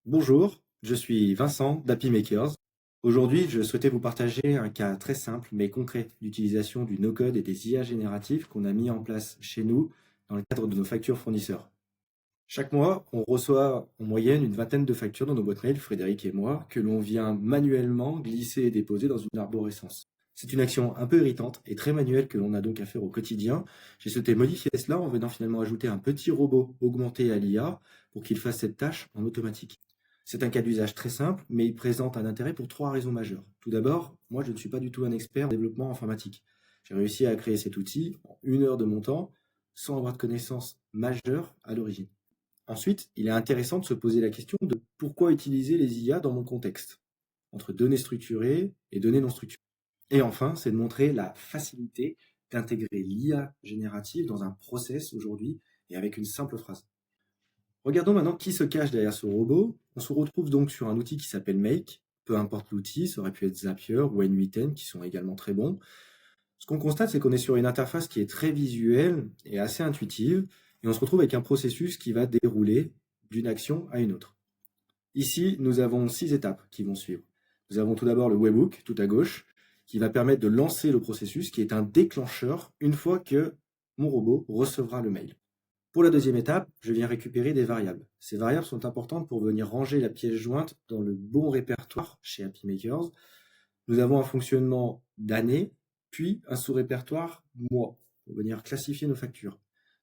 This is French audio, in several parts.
Bonjour, je suis Vincent d'Happy Makers. Aujourd'hui, je souhaitais vous partager un cas très simple mais concret d'utilisation du no-code et des IA génératifs qu'on a mis en place chez nous dans le cadre de nos factures fournisseurs. Chaque mois, on reçoit en moyenne une vingtaine de factures dans nos boîtes mail, Frédéric et moi, que l'on vient manuellement glisser et déposer dans une arborescence. C'est une action un peu irritante et très manuelle que l'on a donc à faire au quotidien. J'ai souhaité modifier cela en venant finalement ajouter un petit robot augmenté à l'IA pour qu'il fasse cette tâche en automatique. C'est un cas d'usage très simple, mais il présente un intérêt pour trois raisons majeures. Tout d'abord, moi je ne suis pas du tout un expert en développement informatique. J'ai réussi à créer cet outil en 1 heure de mon temps, sans avoir de connaissances majeures à l'origine. Ensuite, il est intéressant de se poser la question de pourquoi utiliser les IA dans mon contexte, entre données structurées et données non structurées. Et enfin, c'est de montrer la facilité d'intégrer l'IA générative dans un process aujourd'hui et avec une simple phrase. Regardons maintenant qui se cache derrière ce robot. On se retrouve donc sur un outil qui s'appelle Make. Peu importe l'outil, ça aurait pu être Zapier ou N8N qui sont également très bons. Ce qu'on constate, c'est qu'on est sur une interface qui est très visuelle et assez intuitive, et on se retrouve avec un processus qui va dérouler d'une action à une autre. Ici, nous avons 6 étapes qui vont suivre. Nous avons tout d'abord le webhook, tout à gauche, qui va permettre de lancer le processus, qui est un déclencheur une fois que mon robot recevra le mail. Pour la deuxième étape, je viens récupérer des variables. Ces variables sont importantes pour venir ranger la pièce jointe dans le bon répertoire chez Happy Makers. Nous avons un fonctionnement d'année, puis un sous-répertoire mois, pour venir classifier nos factures.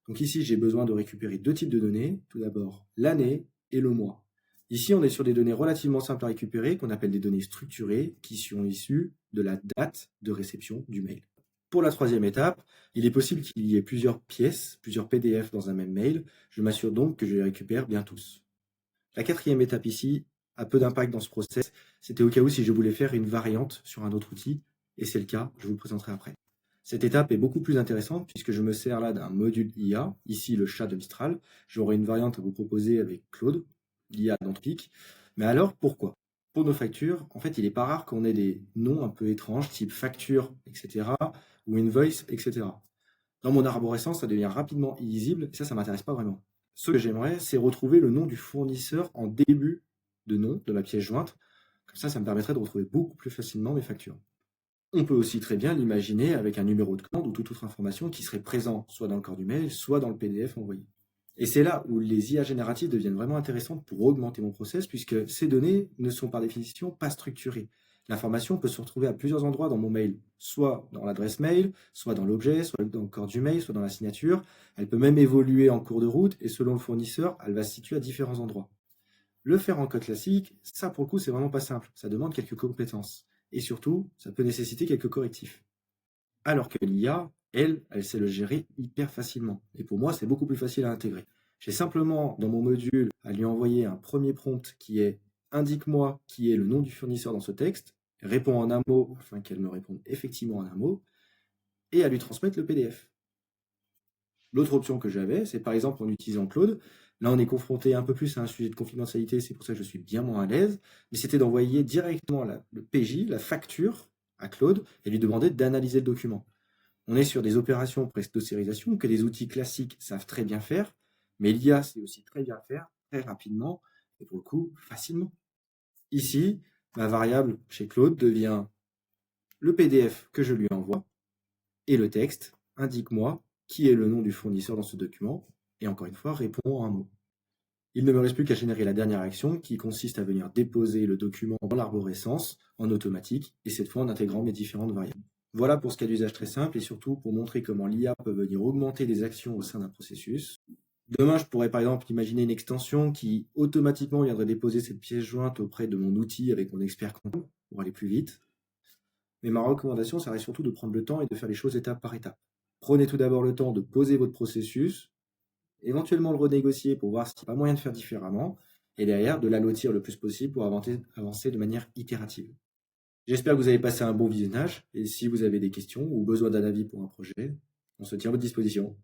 Donc ici, j'ai besoin de récupérer deux types de données. Tout d'abord, l'année et le mois. Ici, on est sur des données relativement simples à récupérer, qu'on appelle des données structurées, qui sont issues de la date de réception du mail. Pour la troisième étape, il est possible qu'il y ait plusieurs pièces, plusieurs PDF dans un même mail. Je m'assure donc que je les récupère bien tous. La quatrième étape ici a peu d'impact dans ce process. C'était au cas où si je voulais faire une variante sur un autre outil, et c'est le cas, je vous le présenterai après. Cette étape est beaucoup plus intéressante puisque je me sers là d'un module IA, ici le chat de Mistral. J'aurai une variante à vous proposer avec Claude, l'IA d'Anthropic. Mais alors, pourquoi? Pour nos factures, en fait, il n'est pas rare qu'on ait des noms un peu étranges, type facture, etc., ou invoice, etc. Dans mon arborescence, ça devient rapidement illisible, et ça m'intéresse pas vraiment. Ce que j'aimerais, c'est retrouver le nom du fournisseur en début de nom de la pièce jointe. Comme ça me permettrait de retrouver beaucoup plus facilement mes factures. On peut aussi très bien l'imaginer avec un numéro de commande ou toute autre information qui serait présent soit dans le corps du mail, soit dans le PDF envoyé. Et c'est là où les IA génératives deviennent vraiment intéressantes pour augmenter mon process, puisque ces données ne sont par définition pas structurées. L'information peut se retrouver à plusieurs endroits dans mon mail, soit dans l'adresse mail, soit dans l'objet, soit dans le corps du mail, soit dans la signature. Elle peut même évoluer en cours de route et selon le fournisseur, elle va se situer à différents endroits. Le faire en code classique, ça pour le coup, c'est vraiment pas simple. Ça demande quelques compétences. Et surtout, ça peut nécessiter quelques correctifs. Alors que l'IA, elle sait le gérer hyper facilement. Et pour moi, c'est beaucoup plus facile à intégrer. J'ai simplement, dans mon module, à lui envoyer un premier prompt qui est indique-moi qui est le nom du fournisseur dans ce texte, réponds en un mot afin qu'elle me réponde effectivement en un mot, et à lui transmettre le PDF. L'autre option que j'avais, c'est par exemple en utilisant Claude. Là, on est confronté un peu plus à un sujet de confidentialité, c'est pour ça que je suis bien moins à l'aise, mais c'était d'envoyer directement le PJ, la facture, à Claude, et lui demander d'analyser le document. On est sur des opérations presque d'ossérisation que des outils classiques savent très bien faire, mais l'IA sait aussi très bien faire, très rapidement, et pour le coup, facilement. Ici, ma variable chez Claude devient le PDF que je lui envoie, et le texte, indique-moi qui est le nom du fournisseur dans ce document, et encore une fois, réponds en un mot. Il ne me reste plus qu'à générer la dernière action qui consiste à venir déposer le document dans l'arborescence en automatique, et cette fois en intégrant mes différentes variables. Voilà pour ce cas d'usage très simple et surtout pour montrer comment l'IA peut venir augmenter des actions au sein d'un processus. Demain, je pourrais par exemple imaginer une extension qui automatiquement viendrait déposer cette pièce jointe auprès de mon outil avec mon expert comptable pour aller plus vite. Mais ma recommandation, ça reste surtout de prendre le temps et de faire les choses étape par étape. Prenez tout d'abord le temps de poser votre processus, éventuellement le renégocier pour voir s'il n'y a pas moyen de faire différemment, et derrière de l'allotir le plus possible pour avancer de manière itérative. J'espère que vous avez passé un bon visionnage, et si vous avez des questions ou besoin d'un avis pour un projet, on se tient à votre disposition.